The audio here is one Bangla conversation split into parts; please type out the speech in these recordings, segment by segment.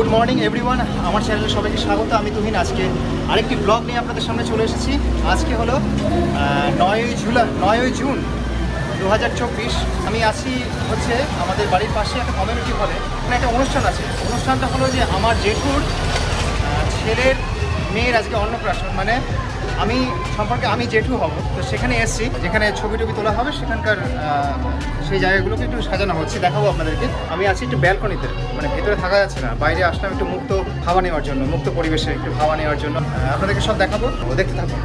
গুড মর্নিং এভরিওয়ান, আমার চ্যানেলে সবাইকে স্বাগত। আমি তুহিন। আজকে আরেকটি ব্লগ নিয়ে আপনাদের সামনে চলে এসেছি। আজকে হলো 9ই জুন 2024। আমি আছি হচ্ছে আমাদের বাড়ির পাশে একটা কমিউনিটি হলে। এখানে একটা অনুষ্ঠান আছে। অনুষ্ঠানটা হলো যে আমার জেঠুর ছেলের মেয়ের আজকে অন্নপ্রাশন, মানে আমি জেঠু হব, তো সেখানে এসেছি, যেখানে ছবি টবি তোলা হবে, সেখানকার সেই জায়গাগুলোকে একটু সাজানো হচ্ছে, দেখাবো আপনাদেরকে। আমি আছি একটু ব্যালকনিতে, মানে ভেতরে থাকা যাচ্ছে না, বাইরে আসলাম একটু মুক্ত হাওয়া নেওয়ার জন্য, মুক্ত পরিবেশে একটু হাওয়া নেওয়ার জন্য। আপনাদেরকে সব দেখাবো, দেখতে থাকুন।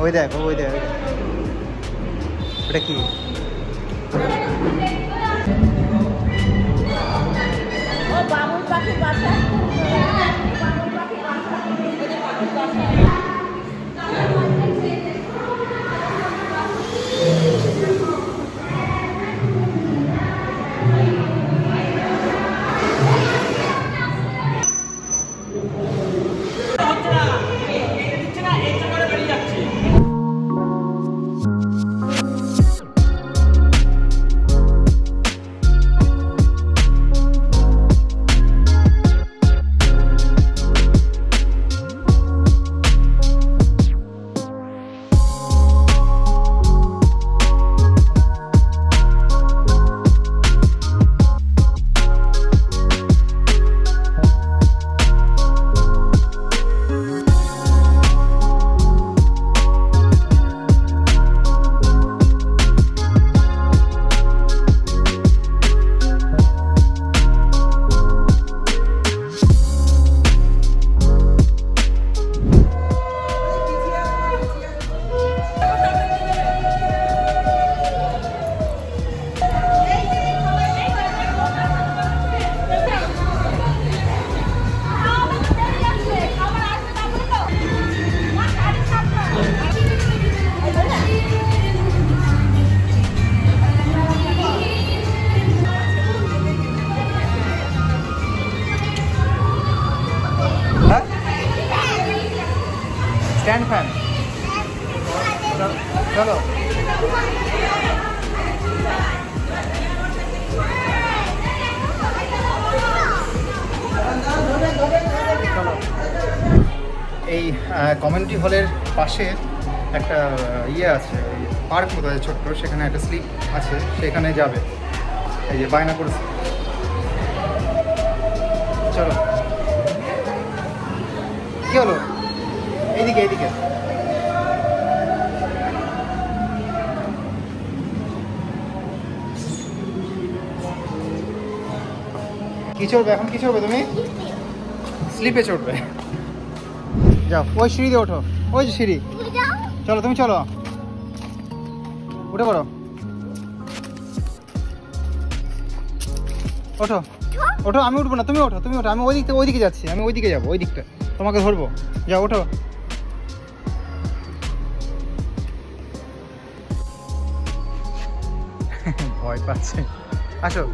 ওই দেখ ওটা কি? বাবুর পাখির বাসা। স্ট্যান্ড ফ্যান, চলো। এই কমিউনিটি হলের পাশে একটা আছে, পার্ক মতো আছে ছোট্ট, সেখানে একটা স্লিপ আছে, সেখানে যাবে। এই যে বায়না করেছে, চলো। কি হলো? এইদিকে কি চড়বে এখন? কি চড়বে তুমি? স্লিপে চড়বে। যাও, ওই সিঁড়ি দিয়ে ওঠো, ওই যে সিঁড়ি। চলো, তুমি চলো, উঠে পড়ো, ওঠো। আমি উঠবো না, তুমি ওঠো। আমি ওইদিকে যাচ্ছি, আমি ওইদিকে যাবো, ওই দিকটা তোমাকে ধরবো। যাও, ওঠো। ভয় পাচ্ছে, আসো।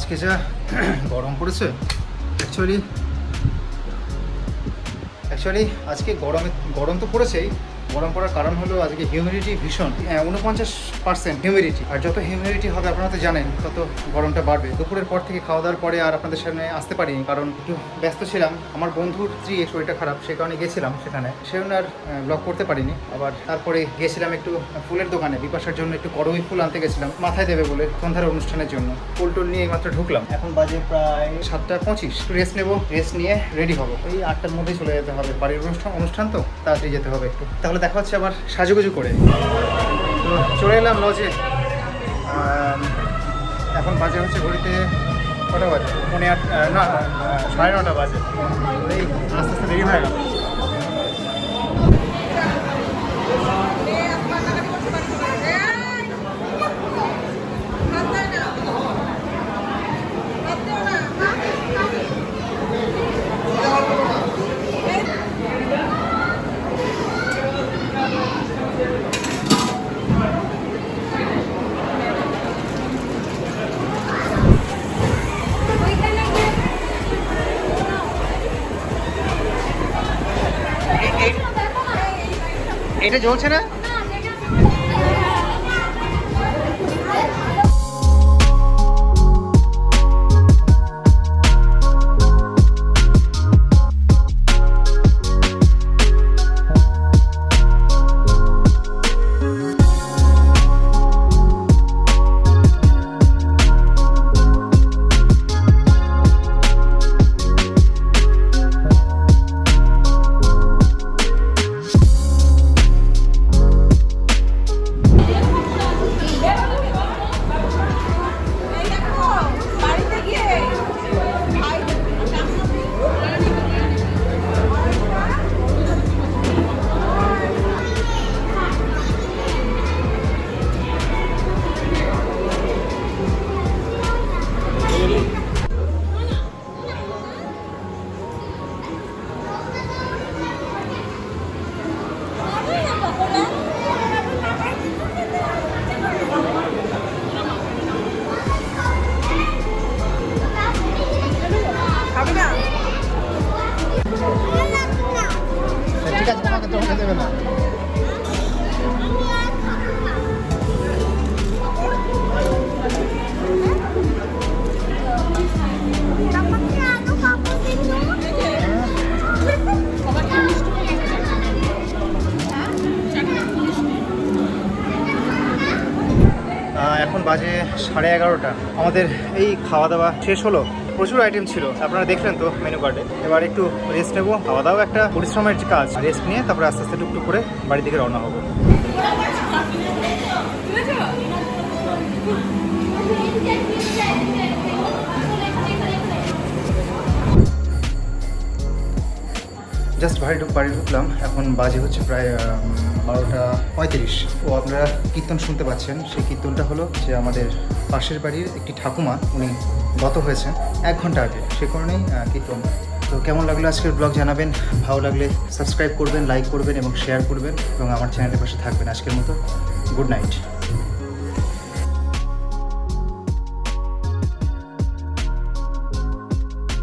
আজকে যা গরম পড়েছে অ্যাকচুয়ালি আজকে গরম তো পড়েছেই। গরম পড়ার কারণ হলো আজকে হিউমিডিটি ভীষণ, 49% হিউমিডিটি। আর যত হিউমিডিটি হবে আপনারা তো জানেন তত গরমটা বাড়বে। দুপুরের পর থেকে খাওয়া দাওয়ার পরে আর আপনাদের সামনে আসতে পারিনি, কারণ একটু ব্যস্ত ছিলাম। আমার বন্ধুর স্ত্রীর শরীরটা খারাপ, সে কারণে গেছিলাম সেখানে, সেজন্য আর ব্লগ করতে পারিনি। আবার তারপরে গেছিলাম একটু ফুলের দোকানে, বিপাশার জন্য একটু করবী ফুল আনতে গেছিলাম মাথায় দেবে বলে সন্ধ্যার অনুষ্ঠানের জন্য। ফুল টুল নিয়ে মাত্র ঢুকলাম, এখন বাজে প্রায় 7:25। একটু রেস্ট নেবো, রেস্ট নিয়ে রেডি হবো। এই 8টার মধ্যেই চলে যেতে হবে, বাড়ির অনুষ্ঠান তো তাড়াতাড়ি যেতে হবে একটু। তাহলে দেখা হচ্ছে আবার সাজুগুজু করে। তো চলে এলাম লজে। এখন বাজে হচ্ছে ঘড়িতে কটা বাজে, 8:30 না 9:30 বাজে। এই আস্তে আস্তে দেরি হয়ে গেল। এটা জ্বলছে না? ঠিক আছে, তোমাকে তো দেবে না। এখন বাজে 11:30। আমাদের এই খাওয়া দাওয়া শেষ হলো। প্রচুর আইটেম ছিল, আপনারা দেখলেন তো মেনু কার্ডে। এবার একটু রেস্ট নেবো। খাওয়া দাওয়া একটা পরিশ্রমের কাজ, রেস্ট নিয়ে তারপরে আস্তে আস্তে টুকটুক করে বাড়ি থেকে রওনা হবো। জাস্ট বাড়ি ঢুকলাম। এখন বাজে হচ্ছে প্রায় 12:35। ও আপনারা কীর্তন শুনতে পাচ্ছেন। সেই কীর্তনটা হলো যে আমাদের পাশের বাড়ির একটি ঠাকুমা, উনি গত হয়েছেন 1 ঘন্টা আগে, সে কারণেই কীর্তন। তো কেমন লাগলো আজকের ব্লগ জানাবেন। ভালো লাগলে সাবস্ক্রাইব করবেন, লাইক করবেন এবং শেয়ার করবেন এবং আমার চ্যানেলের পাশে থাকবেন। আজকের মতো গুড নাইট।